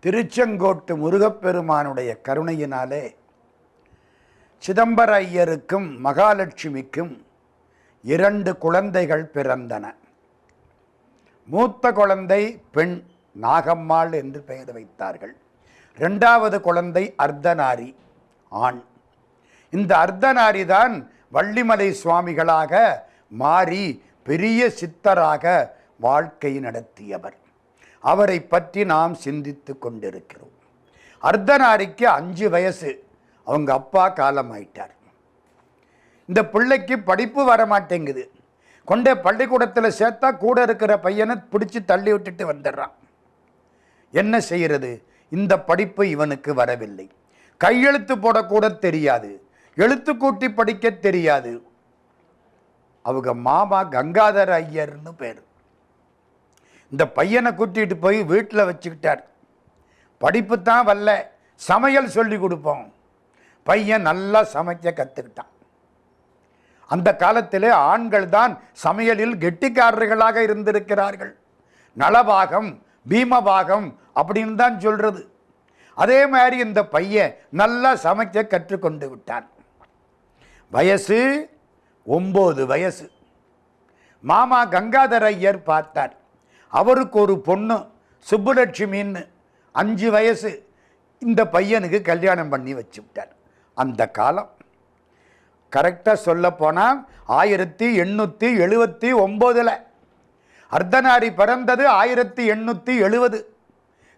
திருச்செங்கோட்டு முருகப்பெருமானுடைய கருணையினாலே சிதம்பர ஐயருக்கும் மகாலட்சுமிக்கும் 2 குழந்தைகள் பிறந்தன. மூத்த குழந்தை பெண் நாகம்மாள் என்று பெயர் வைத்தார்கள். 2வது குழந்தை அர்த்தநாரி ஆண். இந்த அர்த்தநாரி தான் வள்ளிமலை சுவாமிகளாக மாறி பெரிய சித்தராக வாழ்க்கை நடத்தியவர். அவரை பற்றி நாம் சிந்தித்து கொண்டிருக்கிறோம். அர்த்தநாரிக்கு 5 வயசு. அவங்க அப்பா காலமாயிட்டார். இந்த பிள்ளைக்கு படிப்பு வர மாட்டேங்குது. கொண்டே பள்ளிக்கூடத்தில் சேர்த்தா கூட இருக்கிற பையனை பிடிச்சி தள்ளி விட்டுட்டு வந்துடுறான். என்ன செய்கிறது? இந்த படிப்பு இவனுக்கு வரவில்லை. கையெழுத்து போடக்கூட தெரியாது, எழுத்து கூட்டி படிக்க தெரியாது. அவங்க மாமா கங்காதர ஐயர்னு பேர். இந்த பையனை கூட்டிகிட்டு போய் வீட்டில் வச்சுக்கிட்டார். படிப்பு தான் வரல, சமையல் சொல்லி கொடுப்போம். பையன் நல்லா சமைக்க கற்றுக்கிட்டான். அந்த காலத்திலே ஆண்கள் தான் சமையலில் கெட்டிக்காரர்களாக இருந்திருக்கிறார்கள். நலபாகம் பீமபாகம் அப்படின்னு தான் சொல்றது. அதே மாதிரி இந்த பையன் நல்லா சமைக்க கற்றுக்கொண்டு விட்டான். வயசு 9 வயசு. மாமா கங்காதர ஐயர் பார்த்தார். அவருக்கு ஒரு பொண்ணு சுப்புலட்சுமின்னு 5 வயசு. இந்த பையனுக்கு கல்யாணம் பண்ணி வச்சு விட்டார். அந்த காலம் கரெக்டாக சொல்ல போனால் 1879. அர்த்தநாரி பிறந்தது 1870.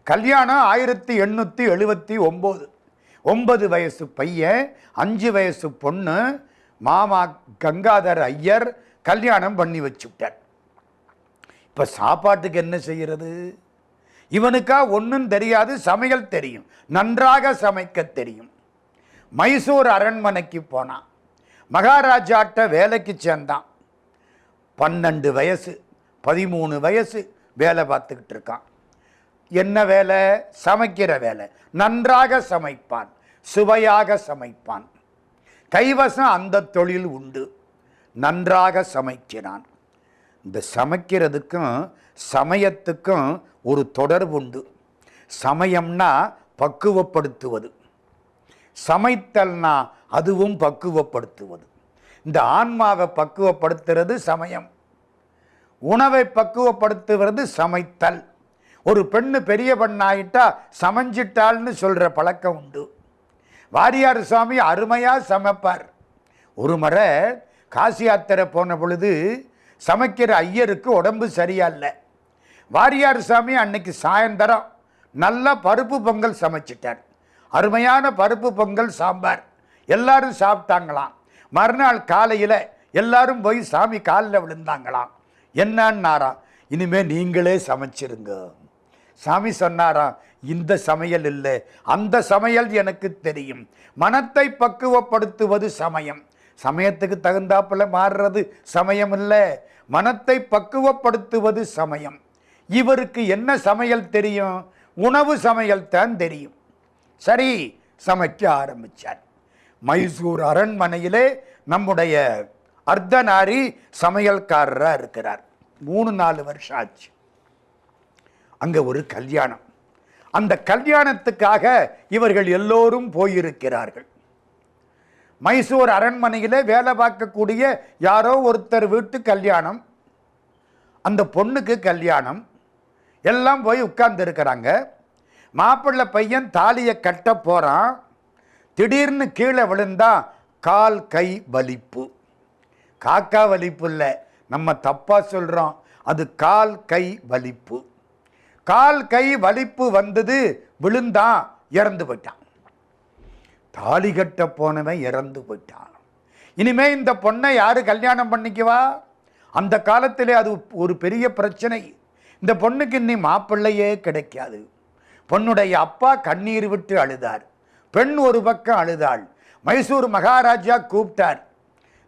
கல்யாணம் 1879. 9 வயசு பையன், 5 வயசு பொண்ணு. மாமா கங்காதர ஐயர் கல்யாணம் பண்ணி வச்சுட்டார். இப்போ சாப்பாட்டுக்கு என்ன செய்கிறது? இவனுக்கா ஒன்றும் தெரியாது, சமையல் தெரியும், நன்றாக சமைக்க தெரியும். மைசூர் அரண்மனைக்கு போனான். மகாராஜாட்ட வேலைக்கு சேர்ந்தான். 12 வயசு 13 வயசு வேலை பார்த்துக்கிட்டு இருக்கான். என்ன வேலை? சமைக்கிற வேலை. நன்றாக சமைப்பான், சுவையாக சமைப்பான். கைவசம் அந்த தொழில் உண்டு. நன்றாக சமைக்கிறான். இந்த சமைக்கிறதுக்கும் சமயத்துக்கும் ஒரு தொடர்பு உண்டு. சமயம்னா பக்குவப்படுத்துவது, சமைத்தல்னா அதுவும் பக்குவப்படுத்துவது. இந்த ஆன்மாவை பக்குவப்படுத்துறது சமயம், உணவை பக்குவப்படுத்துவது சமைத்தல். ஒரு பெண்ணு பெரிய பெண்ணாயிட்டா சமைஞ்சிட்டாள்னு சொல்கிற பழக்கம் உண்டு. வாரியார் சுவாமி அருமையாக சமைப்பார். ஒரு முறை காசி யாத்திரை போன பொழுது சமைக்கிற ஐயருக்கு உடம்பு சரியால்ல. வாரியார் சாமி அன்னைக்கு சாயந்தரம் நல்லா பருப்பு பொங்கல் சமைச்சிட்டார். அருமையான பருப்பு பொங்கல் சாம்பார். எல்லாரும் சாப்பிட்டாங்களாம். மறுநாள் காலையில் எல்லாரும் போய் சாமி காலில் விழுந்தாங்களாம். என்னன்னாராம், இனிமேல் நீங்களே சமைச்சிருங்க. சாமி சொன்னாராம், இந்த சமையல் இல்லை, அந்த சமையல் எனக்கு தெரியும். மனத்தை பக்குவப்படுத்துவது சமயம். சமயத்துக்கு தகுந்தாப்புல மாறுறது சமயம் இல்லை, மனத்தை பக்குவப்படுத்துவது சமயம். இவருக்கு என்ன சமையல் தெரியும்? உணவு சமையல் தான் தெரியும். சரி, சமைக்க ஆரம்பித்தார். மைசூர் அரண்மனையிலே நம்முடைய அர்த்தநாரி சமையல்காரராக இருக்கிறார். 3-4 வருஷம் ஆச்சு. அங்கே ஒரு கல்யாணம். அந்த கல்யாணத்துக்காக இவர்கள் எல்லோரும் போயிருக்கிறார்கள். மைசூர் அரண்மனையில் வேலை பார்க்கக்கூடிய யாரோ ஒருத்தர் வீட்டு கல்யாணம். அந்த பொண்ணுக்கு கல்யாணம். எல்லாம் போய் உட்கார்ந்து இருக்கிறாங்க. மாப்பிள்ளை பையன் தாலியை கட்ட போகிறான். திடீர்னு கீழே விழுந்தா கால் கை வலிப்பு. காக்கா வலிப்பு இல்லை, நம்ம தப்பாக சொல்கிறோம். அது கால் கை வலிப்பு. கால் கை வலிப்பு வந்தது, விழுந்தான், இறந்து போயிட்டான். தாலி கட்ட போனவன் இறந்து போயிட்டான். இனிமே இந்த பொண்ணை யாரு கல்யாணம் பண்ணிக்குவா? அந்த காலத்திலே அது ஒரு பெரிய பிரச்சனை. இந்த பொண்ணுக்கு இன்னி மாப்பிள்ளையே கிடைக்காது. பொண்ணுடைய அப்பா கண்ணீர் விட்டு அழுதார். பெண் ஒரு பக்கம் அழுதாள். மைசூர் மகாராஜா கூப்பிட்டார்.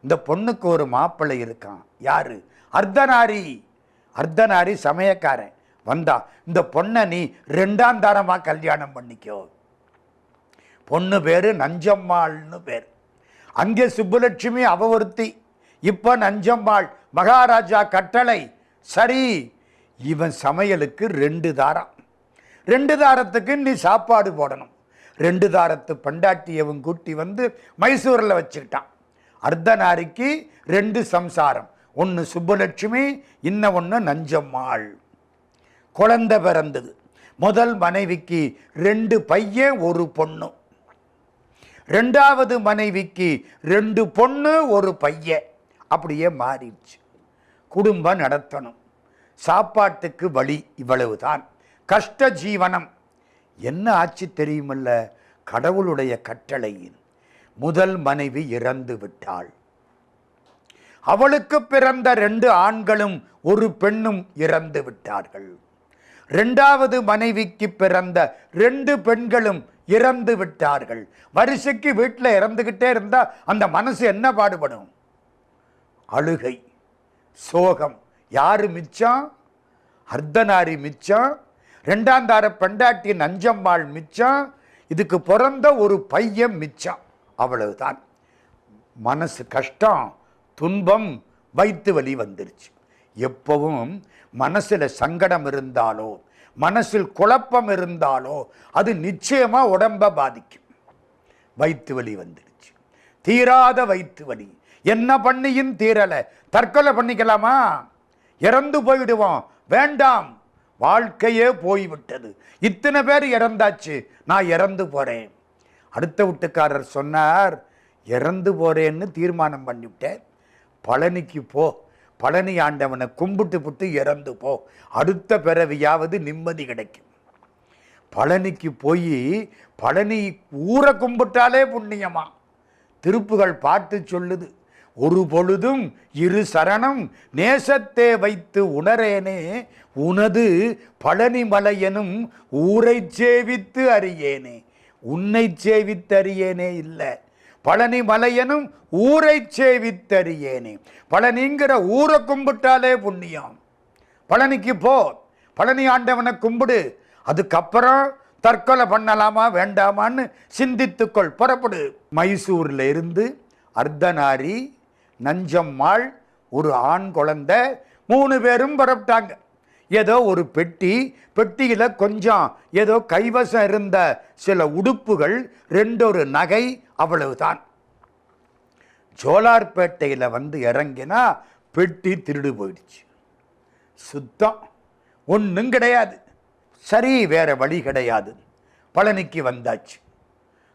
இந்த பொண்ணுக்கு ஒரு மாப்பிள்ளை இருக்கான். யாரு? அர்த்தநாரி. அர்த்தநாரி சமயக்காரன். வந்தா, இந்த பொண்ணை நீ 2ஆம் தாரமாக கல்யாணம் பண்ணிக்கோ. பொண்ணு பேரு நஞ்சம்மாள்னு பேர். அங்கே சுப்புலட்சுமி அவ ஒருத்தி. இப்போ நஞ்சம்மாள். மகாராஜா கட்டளை. சரி, இவன் சமையலுக்கு 2 தாரம். 2 தாரத்துக்கு நீ சாப்பாடு போடணும். 2 தாரத்து பண்டாட்டியவும் கூட்டி வந்து மைசூரில் வச்சுக்கிட்டான். அர்த்தநாரிக்கு 2 சம்சாரம், ஒன்று சுப்புலட்சுமி, இன்னும் ஒன்று நஞ்சம்மாள். குழந்தை பிறந்தது. முதல் மனைவிக்கு 2 பையன் 1 பொண்ணு, 2வது மனைவிக்கு 2 பொண்ணு 1 பையன். அப்படியே மாறிடுச்சு. குடும்பம் நடத்தணும், சாப்பாட்டுக்கு வழி, இவ்வளவுதான். கஷ்ட ஜீவனம். என்ன ஆச்சு தெரியுமல்ல, கடவுளுடைய கட்டளையின் முதல் மனைவி இறந்து விட்டாள். அவளுக்கு பிறந்த 2 ஆண்களும் 1 பெண்ணும் இறந்து விட்டார்கள். 2வது மனைவிக்கு பிறந்த 2 பெண்களும் இறந்து விட்டார்கள். வரிசைக்கு வீட்டில் இறந்துகிட்டே இருந்தா அந்த மனசு என்ன பாடுபடும்? அழுகை, சோகம். யாரு மிச்சம்? அர்த்தநாரி மிச்சம், 2ஆம் தார பெண்டாட்டி நஞ்சம்மாள் மிச்சம், இதுக்கு பிறந்த 1 பையன் மிச்சம். அவ்வளவுதான். மனசு கஷ்டம், துன்பம், வயிற்று வலி வந்துருச்சு. எப்பவும் மனசில் சங்கடம் இருந்தாலோ, மனசில் குழப்பம் இருந்தாலோ அது நிச்சயமா உடம்ப பாதிக்கும். வயிற்று வலி வந்துருச்சு, தீராத வயிற்று வலி. என்ன பண்ணியும் தீரல, தற்கொலை பண்ணிக்கலாமா? இறந்து போயிடுவோம், வேண்டாம், வாழ்க்கையே போய்விட்டது, இத்தனை பேர் இறந்தாச்சு, நான் இறந்து போறேன். அடுத்த வீட்டுக்காரர் சொன்னார், இறந்து போறேன்னு தீர்மானம் பண்ணிவிட்டேன், பழனிக்கு போ, பழனி ஆண்டவனை கும்பிட்டு புட்டு இறந்து போ, அடுத்த பிறவியாவது நிம்மதி கிடைக்கும். பழனிக்கு போய் பழனி ஊரை கும்பிட்டாலே புண்ணியமா. திருப்புகள் பாட்டு சொல்லுது, ஒரு பொழுதும் 2 சரணம் நேசத்தே வைத்து உணரேனே, உனது பழனி மலையனும் ஊரை சேவித்து அறியேனே. உன்னை சேவித்து அறியேனே இல்லை, பழனி மலையனும் ஊரை சேவித்தறியேனே. பழனிங்கிற ஊரை கும்பிட்டாலே புண்ணியம். பழனிக்கு போ, பழனி ஆண்டவனை கும்பிடு, அதுக்கப்புறம் தற்கொலை பண்ணலாமா வேண்டாமான்னு சிந்தித்துக்கொள், புறப்படு. மைசூர்ல இருந்து அர்த்தநாரி, நஞ்சம்மாள், 1 ஆண் குழந்தை, 3 பேரும் புறப்பட்டாங்க. ஏதோ ஒரு பெட்டி, பெட்டியில கொஞ்சம் ஏதோ கைவசம் இருந்த சில உடுப்புகள், 2 நகை, அவ்வளவுதான். ஜோலார்பேட்டையில் வந்து இறங்கினா பெட்டி திருடு போயிடுச்சு. சுத்தம், ஒன்றும் கிடையாது. சரி, வேற வழி கிடையாது. பழனிக்கு வந்தாச்சு.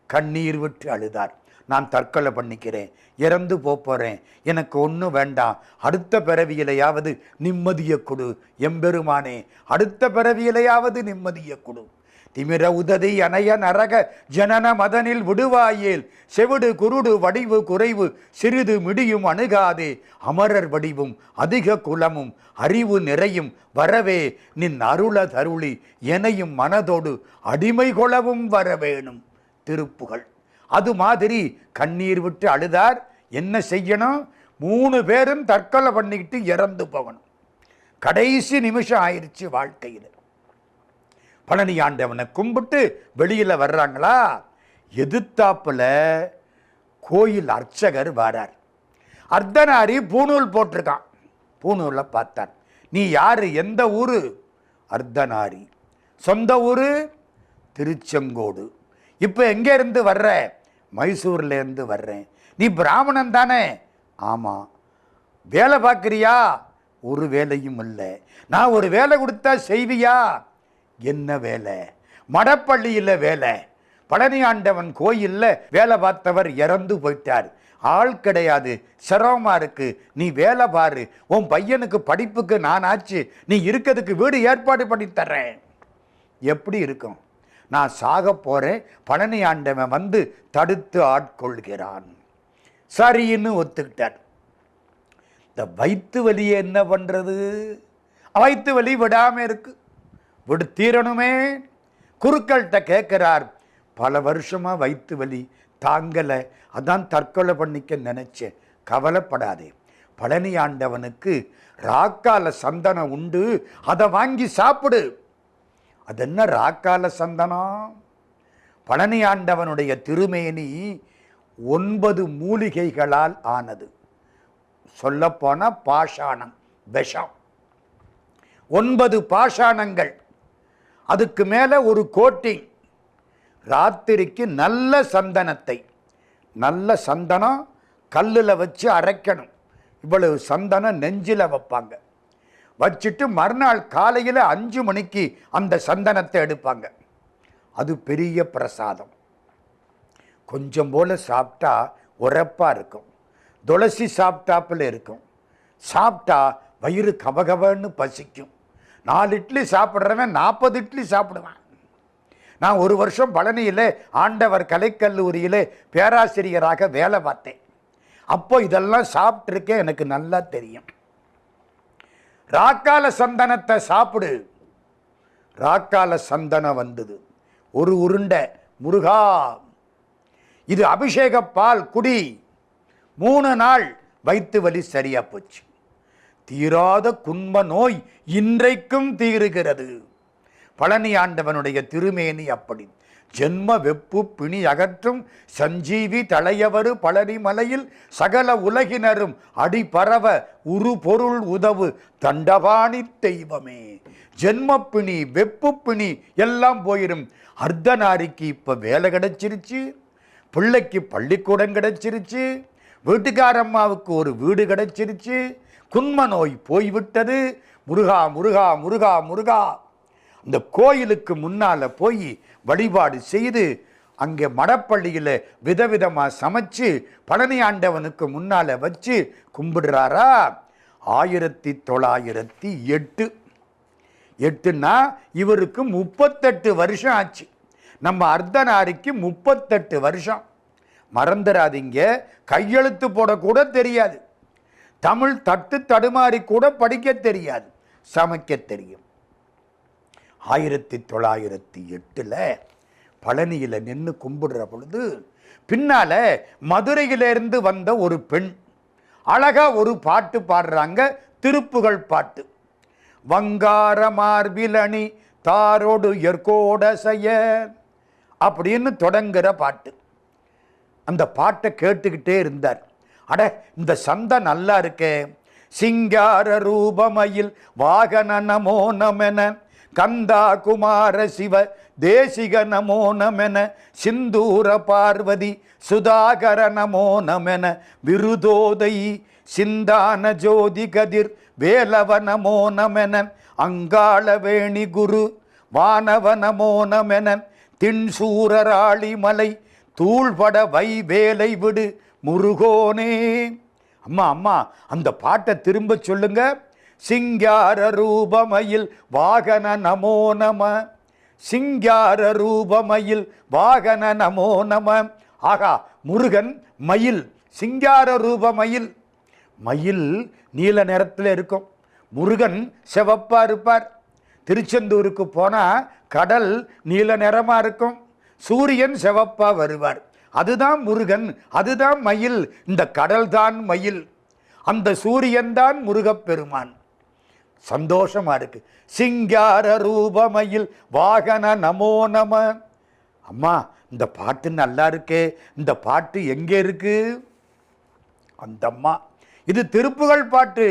கண்ணீர் விட்டு அழுதார். நான் தற்கொலை பண்ணிக்கிறேன், இறந்து போறேன், எனக்கு ஒன்றும் வேண்டாம், அடுத்த பிறவியிலையாவது நிம்மதியை கொடு எம்பெருமானே, அடுத்த பிறவியிலையாவது நிம்மதியை கொடு. திமிர உததி அணைய நரக ஜனன மதனில் விடுவாயேல், செவிடு குருடு வடிவு குறைவு சிறிது மிடியும் அணுகாதே, அமரர் வடிவும் அதிக குலமும் அறிவு நிறையும் வரவே, நின் அருள தருளி எனையும் மனதோடு அடிமை கொளவும் வரவேணும். திருப்புகள். அது மாதிரி கண்ணீர் விட்டு அழுதார். என்ன செய்யணும்? 3 பேரும் தற்கொலை பண்ணிக்கிட்டு இறந்து போகணும். கடைசி நிமிஷம் ஆயிடுச்சு வாழ்க்கையில். பழனி ஆண்டவனை கும்பிட்டு வெளியில வர்றாங்களா, எதிர்த்தாப்புல கோயில் அர்ச்சகர் வரார். அர்த்தநாரி பூணூல் போட்டிருக்கான். பூணூலை பார்த்தார். நீ யாரு, எந்த ஊரு? அர்த்தநாரி. சொந்த ஊரு திருச்செங்கோடு. இப்போ எங்கே இருந்து வர்ற? மைசூர்ல இருந்து வர்றேன். நீ பிராமணன் தானே? ஆமா. வேலை பார்க்குறியா? ஒரு வேலையும் இல்லை. நான் ஒரு வேலை கொடுத்தா செய்வியா? என்ன வேலை? மடப்பள்ளியில் வேலை. பழனி ஆண்டவன் கோயிலில் வேலை பார்த்தவர் இறந்து போயிட்டார், ஆள் கிடையாது, சிரமமா இருக்கு, நீ வேலை பாரு, உன் பையனுக்கு படிப்புக்கு நான் ஆச்சு, நீ இருக்கிறதுக்கு வீடு ஏற்பாடு பண்ணி தர்றேன். எப்படி இருக்கும்? நான் சாக போறேன், பழனி ஆண்டவன் வந்து தடுத்து ஆட்கொள்கிறான். சரின்னு ஒத்துக்கிட்டார். இந்த வயிற்று வலியை என்ன பண்றது? வயிற்று வலி விடாம இருக்கு, விடு தீரணுமே. குருக்கள்கிட்ட கேட்கிறார், பல வருஷமா வயிற்று வலி தாங்கலை, அதான் தற்கொலை பண்ணிக்க நினைச்சேன். கவலைப்படாதே, பழனி ஆண்டவனுக்கு ராக்கால சந்தனம் உண்டு, அதை வாங்கி சாப்பிடு. அது என்ன ராக்கால சந்தனம்? பழனி ஆண்டவனுடைய திருமேனி 9 மூலிகைகளால் ஆனது. சொல்லப்போன பாஷாணம், விஷம். 9 பாஷாணங்கள். அதுக்கு மேலே ஒரு கோட்டிங். ராத்திரிக்கு நல்ல சந்தனத்தை, நல்ல சந்தனம் கல்லில் வச்சு அரைக்கணும். இவ்வளவு சந்தனம் நெஞ்சில் வைப்பாங்க. வச்சுட்டு மறுநாள் காலையில் 5 மணிக்கு அந்த சந்தனத்தை எடுப்பாங்க. அது பெரிய பிரசாதம். கொஞ்சம் போல் சாப்பிட்டா உரப்பாக இருக்கும். துளசி சாப்பிட்டாப்பில் இருக்கும். சாப்பிட்டா வயிறு கபகபன்னு பசிக்கும். 4 இட்லி சாப்பிட்றவன் 40 இட்லி சாப்பிடுவான். நான் 1 வருஷம் பழனியில் ஆண்டவர் கலைக்கல்லூரியில் பேராசிரியராக வேலை பார்த்தேன். அப்போ இதெல்லாம் சாப்பிட்ருக்கேன், எனக்கு நல்லா தெரியும். ராக்கால சந்தனத்தை சாப்பிடு. ராக்கால சந்தனம் வந்தது, ஒரு உருண்டை. முருகா, இது அபிஷேக பால் குடி. 3 நாள் வயிற்று வலி சரியா போச்சு. தீராத குன்ம நோய் இன்றைக்கும் தீருகிறது. பழனி ஆண்டவனுடைய திருமேனி அப்படி. ஜென்ம வெப்பு பிணி அகற்றும் சஞ்சீவி தலையவரு பழனி மலையில் சகல உலகினரும் அடி பரவ உரு பொருள் உதவு தண்டபாணி தெய்வமே. ஜென்ம பிணி, வெப்பு பிணி எல்லாம் போயிடும். அர்த்தநாரிக்கு இப்ப வேலை கிடைச்சிருச்சு, பிள்ளைக்கு பள்ளிக்கூடம் கிடைச்சிருச்சு, வீட்டுக்காரம்மாவுக்கு ஒரு வீடு கிடைச்சிருச்சு, குன்ம நோய் போய்விட்டது. முருகா முருகா முருகா முருகா. இந்த கோயிலுக்கு முன்னால் போய் வழிபாடு செய்து அங்கே மடப்பள்ளியில் விதவிதமாக சமைச்சு பழனி ஆண்டவனுக்கு முன்னால் வச்சு கும்பிடுறாரா. 1908 8ன்னா இவருக்கு 38 வருஷம் ஆச்சு. நம்ம அர்த்தநாரிக்கு 38 வருஷம். மறந்துடாதீங்க, கையெழுத்து போடக்கூட தெரியாது, தமிழ் தட்டு தடுமாறி கூட படிக்க தெரியாது, சமைக்க தெரியும். 1908 பழனியில் நின்று கும்பிடுற பொழுது பின்னால மதுரையிலிருந்து வந்த ஒரு பெண் அழகா ஒரு பாட்டு பாடுறாங்க, திருப்புகழ் பாட்டு. வங்கார மார்பிலணி தாரோடு எற்கோடசைய அப்படின்னு தொடங்குற பாட்டு. அந்த பாட்டை கேட்டுக்கிட்டே இருந்தார். அட, இந்த சந்தை நல்லா இருக்கே. சிங்கார ரூபமயில் வாகன நமோ நமன கந்தா குமார சிவ தேசிக நமோ நமன சிந்தூர பார்வதி சுதாகர நமோ நமன விருதோதை சிந்தான ஜோதி கதிர் வேலவ நமோ நமன அங்காள வேணி குரு வானவ நமோ நமன தின்சூரராளி மலை தூள்பட வை வேலை விடு முருகோனே. அம்மா அம்மா, அந்த பாட்டை திரும்ப சொல்லுங்க. சிங்கார ரூபமயில் வாகன நமோ நம, சிங்கார ரூபமயில் வாகன நமோ நம. ஆகா, முருகன் மயில், சிங்கார ரூபமயில். மயில் நீல நிறத்தில் இருக்கும், முருகன் செவப்பா இருப்பார். திருச்செந்தூருக்கு போனால் கடல் நீல நிறமாக இருக்கும், சூரியன் செவப்பா வருவார். அதுதான் முருகன், அதுதான் மயில். இந்த கடல் தான் மயில், அந்த சூரியன் தான் முருகப்பெருமான். சந்தோஷமா இருக்கு. சிங்கார ரூபமயில் வாகன நமோ நம. அம்மா, இந்த பாட்டு நல்லா இருக்கே, இந்த பாட்டு எங்கே இருக்கு? அந்த அம்மா, இது திருப்புகழ் பாட்டு.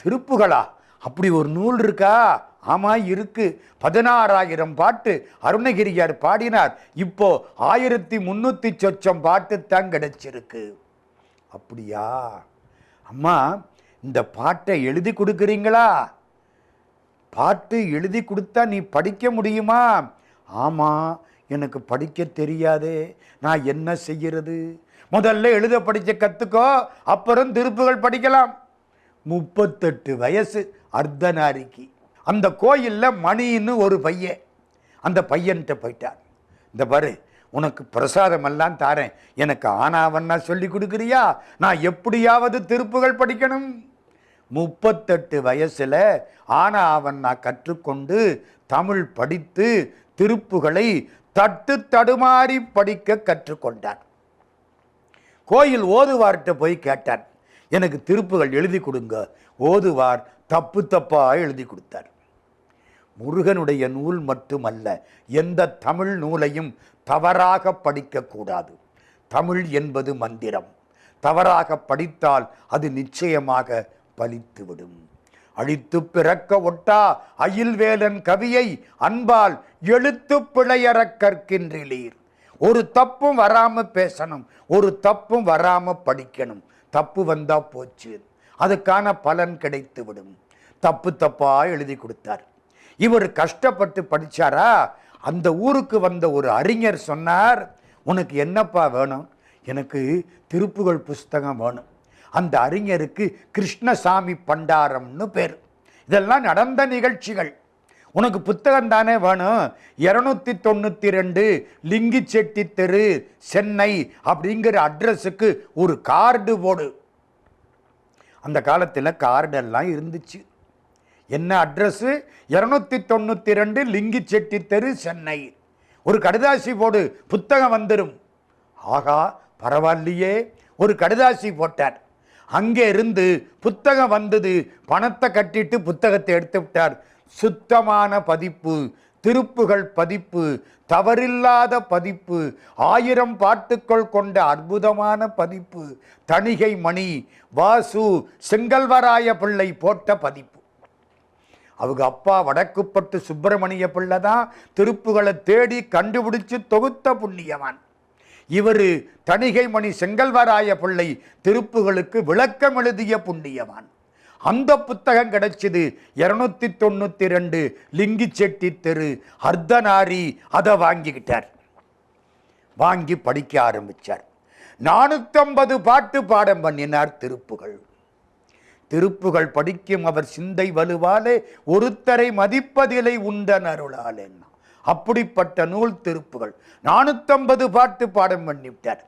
திருப்புகழா? அப்படி ஒரு நூல் இருக்கா? ஆமா, இருக்கு. 16,000 பாட்டு அருணகிரியார் பாடினார். இப்போ 1300 சொச்சம் பாட்டு தான் கிடைச்சிருக்கு. அப்படியா? அம்மா, இந்த பாட்டை எழுதி கொடுக்குறீங்களா? பாட்டு எழுதி கொடுத்தா நீ படிக்க முடியுமா? ஆமா, எனக்கு படிக்க தெரியாதே, நான் என்ன செய்யறது? முதல்ல எழுத படிக்க கற்றுக்கோ, அப்புறம் திருப்புகள் படிக்கலாம். 38 வயசு அர்த்தநாரிக்கு. அந்த கோயிலில் மணின்னு ஒரு பையன், அந்த பையன்கிட்ட போயிட்டார். இந்த பாரு, உனக்கு பிரசாதமெல்லாம் தாரேன், எனக்கு ஆனாவன்னா சொல்லி கொடுக்குறியா? நான் எப்படியாவது திருப்புகள் படிக்கணும். 38 வயசில் ஆனாவன்னா கற்றுக்கொண்டு தமிழ் படித்து திருப்புகளை தட்டு தடுமாறி படிக்க கற்றுக்கொண்டார். கோயில் ஓதுவார்கிட்ட போய் கேட்டார், எனக்கு திருப்புகள் எழுதி கொடுங்க. ஓதுவார் தப்பு தப்பாக எழுதி கொடுத்தார். முருகனுடைய நூல் மட்டுமல்ல, எந்த தமிழ் நூலையும் தவறாக படிக்கக்கூடாது. தமிழ் என்பது மந்திரம், தவறாக படித்தால் அது நிச்சயமாக பலித்துவிடும். அழித்து பிறக்க ஒட்டா அயில்வேலன் கவியை அன்பால் எழுத்து பிழையறக் கற்கின்றீர். ஒரு தப்பும் வராம பேசணும், ஒரு தப்பும் வராம படிக்கணும். தப்பு வந்தா போச்சு, அதுக்கான பலன் கிடைத்து விடும். தப்பு தப்பா எழுதி கொடுத்தார். இவர் கஷ்டப்பட்டு படிச்சாரா? அந்த ஊருக்கு வந்த ஒரு அறிஞர் சொன்னார், உனக்கு என்னப்பா வேணும்? எனக்கு திருப்புகழ் புஸ்தகம் வேணும். அந்த அறிஞருக்கு கிருஷ்ணசாமி பண்டாரம்னு பேர். இதெல்லாம் நடந்த நிகழ்ச்சிகள். உனக்கு புத்தகம் தானே வேணும்? 292 லிங்கிச்செட்டி தெரு, சென்னை அப்படிங்கிற அட்ரஸுக்கு ஒரு கார்டு போடு. அந்த காலத்தில் கார்டெல்லாம் இருந்துச்சு. என்ன அட்ரஸ்? 292 லிங்கிச்செட்டி தெரு, சென்னை. ஒரு கடுதாசி போடு, புத்தகம் வந்துடும். ஆகா, பரவாயில்லையே. ஒரு கடுதாசி போட்டார். அங்கே இருந்து புத்தகம் வந்தது. பணத்தை கட்டிட்டு புத்தகத்தை எடுத்து விட்டார். சுத்தமான பதிப்பு, திருப்புகழ் பதிப்பு, தவறில்லாத பதிப்பு, 1000 பாட்டுக்கள் கொண்ட அற்புதமான பதிப்பு, தணிகை மணி வாசு செங்கல்வராய பிள்ளை போட்ட பதிப்பு. அவங்க அப்பா வடக்குப்பட்டு சுப்பிரமணிய பிள்ளை தான் திருப்புகளை தேடி கண்டுபிடிச்சு தொகுத்த புண்ணியவான். இவர் தணிகை மணி செங்கல்வராய பிள்ளை திருப்புகளுக்கு விளக்கம் எழுதிய புண்ணியவான். அந்த புத்தகம் கிடைச்சது. 292 லிங்கிச்செட்டி தெரு, அர்த்தநாரி. அதை வாங்கிக்கிட்டார். வாங்கி படிக்க ஆரம்பிச்சார். 450 பாட்டு பாடம் பண்ணினார் திருப்புகள். திருப்புகள் படிக்கும் அவர் சிந்தை வலுவாலே ஒருத்தரை மதிப்பதிலை உண்டன் அருளாலே. அப்படிப்பட்ட நூல் திருப்புகள். 450 பாட்டு பாடம் பண்ணிவிட்டார்.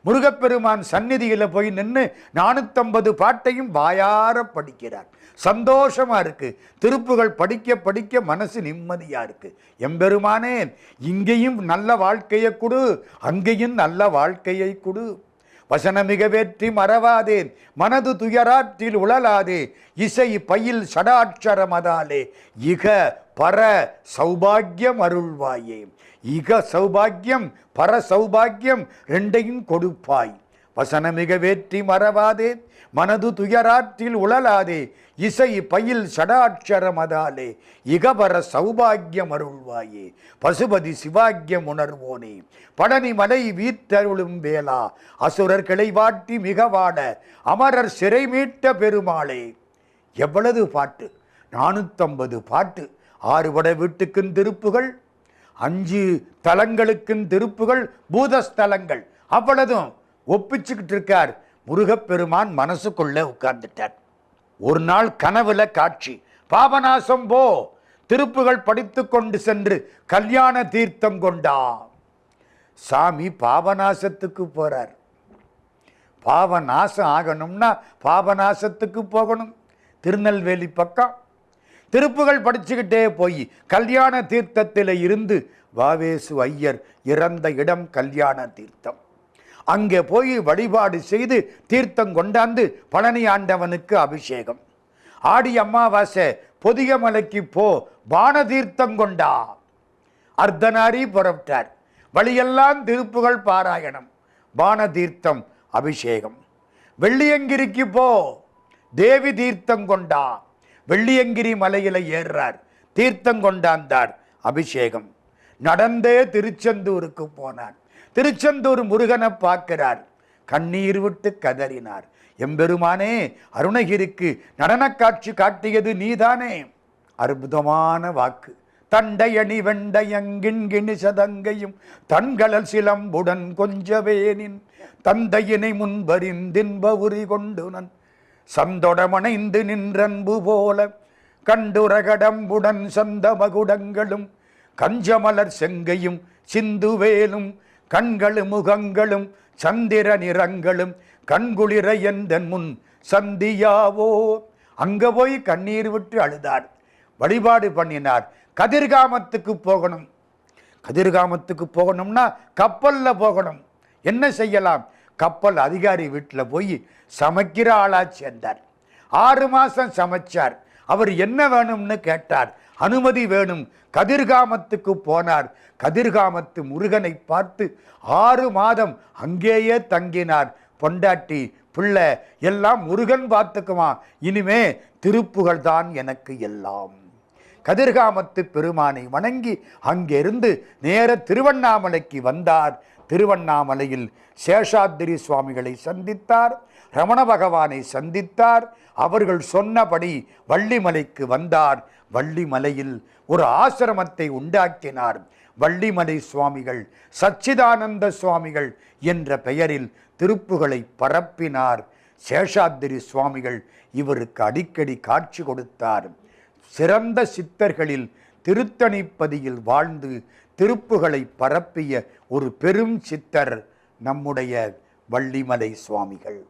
முருகப்பெருமான் சந்நிதியில் போய் நின்று 450 பாட்டையும் வாயார படிக்கிறார். சந்தோஷமா இருக்கு. திருப்புகள் படிக்க படிக்க மனசு நிம்மதியா இருக்கு. எம்பெருமானே, இங்கேயும் நல்ல வாழ்க்கையை கொடு, அங்கேயும் நல்ல வாழ்க்கையை கொடு. வசனமிக வேற்றி மறவாதேன், மனது துயராற்றில் உழலாதே, இசை பயில் சடாட்சரமதாலே, இக பர சௌபாகியம் அருள்வாயே. இக சௌபாகியம் பர சௌபாகியம் ரெண்டையும் கொடுப்பாய். வசனமிக வேற்றி மறவாதே, மனது துயராற்றில் உழலாதே, இசை பயில் சடாட்சரமதாலே, இகபர சௌபாகியம் அருள்வாயே. பசுபதி சிவாக்கியம் உணர்வோனே, பழனி மலை வீத்தருளும் வேளா, அசுரர் கிளைவாட்டி மிக வாட, அமரர் சிறை மீட்ட பெருமாளே. எவ்வளவு பாட்டு! 450 பாட்டு. 6 வட வீட்டுக்கும் திருப்புகள், 5 தலங்களுக்கும் திருப்புகள், பூதஸ்தலங்கள். அவ்வளதும் ஒப்பிச்சுக்கிட்டு இருக்கார். முருகப்பெருமான் மனசுக்குள்ள உட்கார்ந்துட்டார். ஒரு நாள் கனவுல காட்சி. பாபநாசம் போ, திருப்புகள் படித்து கொண்டு சென்று கல்யாண தீர்த்தம் கொண்டா. சாமி பாபநாசத்துக்கு போறார். பாபநாசம் ஆகணும்னா பாபநாசத்துக்கு போகணும். திருநெல்வேலி பக்கம். திருப்புகள் படிச்சுக்கிட்டே போய் கல்யாண தீர்த்தத்தில் இருந்து, வாவேசு ஐயர் இறந்த இடம் கல்யாண தீர்த்தம். அங்கே போய் வழிபாடு செய்து தீர்த்தம் கொண்டாந்து பழனி ஆண்டவனுக்கு அபிஷேகம். ஆடி அமாவாசை பொதிய மலைக்கு போ, பான தீர்த்தம் கொண்டா. அர்த்தநாரி புறப்பட்டார். வழியெல்லாம் திருப்புகள் பாராயணம், பான தீர்த்தம், அபிஷேகம். வெள்ளியங்கிரிக்கு போ, தேவி தீர்த்தம் கொண்டா. வெள்ளியங்கிரி மலையில ஏறுறார், தீர்த்தம் கொண்டாந்தார், அபிஷேகம். நடந்தே திருச்செந்தூருக்கு போனார். திருச்செந்தூர் முருகனை பார்க்கிறார். கண்ணீர் விட்டு கதறினார். எம்பெருமானே, அருணகிரிக்கு நடன காட்சி காட்டியது நீதானே. அற்புதமான வாக்கு. தண்டையணி வெண்டையங்கின் சதங்கையும் தன்களல் சிலம்புடன் கொஞ்சவேனின் தந்தையினை முன்பறிந்தின்ப உரி கொண்டு நன் சந்தொடமணைந்து நின்றன்பு போல கண்டுரகடம்புடன் சந்த மகுடங்களும் கஞ்சமலர் செங்கையும் சிந்துவேலும் கண்களும் முகங்களும் சந்திர நிறங்களும் கண்குளிர எந்தன் முன் சந்தியாவோ. அங்க போய் கண்ணீர் விட்டு அழுதார். வழிபாடு பண்ணினார். கதிர்காமத்துக்கு போகணும். கதிர்காமத்துக்கு போகணும்னா கப்பல்ல போகணும். என்ன செய்யலாம்? கப்பல் அதிகாரி வீட்டில் போய் சமைக்கிற ஆளா சேர்ந்தார். 6 மாசம் சமைச்சார். அவர் என்ன வேணும்னு கேட்டார். அனுமதி வேணும். கதிர்காமத்துக்கு போனார். கதிர்காமத்து முருகனை பார்த்து 6 மாதம் அங்கேயே தங்கினார். பொண்டாட்டி பிள்ளை எல்லாம் முருகன் பார்த்துக்குவான், இனிமே திருப்புகழ் தான் எனக்கு எல்லாம். கதிர்காமத்து பெருமானை வணங்கி அங்கிருந்து நேர திருவண்ணாமலைக்கு வந்தார். திருவண்ணாமலையில் சேஷாத்திரி சுவாமிகளை சந்தித்தார், ரமண பகவானை சந்தித்தார். அவர்கள் சொன்னபடி வள்ளிமலைக்கு வந்தார். வள்ளிமலையில் ஒரு ஆசிரமத்தை உண்டாக்கினார். வள்ளிமலை சுவாமிகள் சச்சிதானந்த சுவாமிகள் என்ற பெயரில் திருப்புகளை பரப்பினார். சேஷாத்திரி சுவாமிகள் இவருக்கு அடிக்கடி காட்சி கொடுத்தார். சிறந்த சித்தர்களில் திருத்தணிப்பதியில் வாழ்ந்து திருப்புகளை பரப்பிய ஒரு பெரும் சித்தர் நம்முடைய வள்ளிமலை சுவாமிகள்.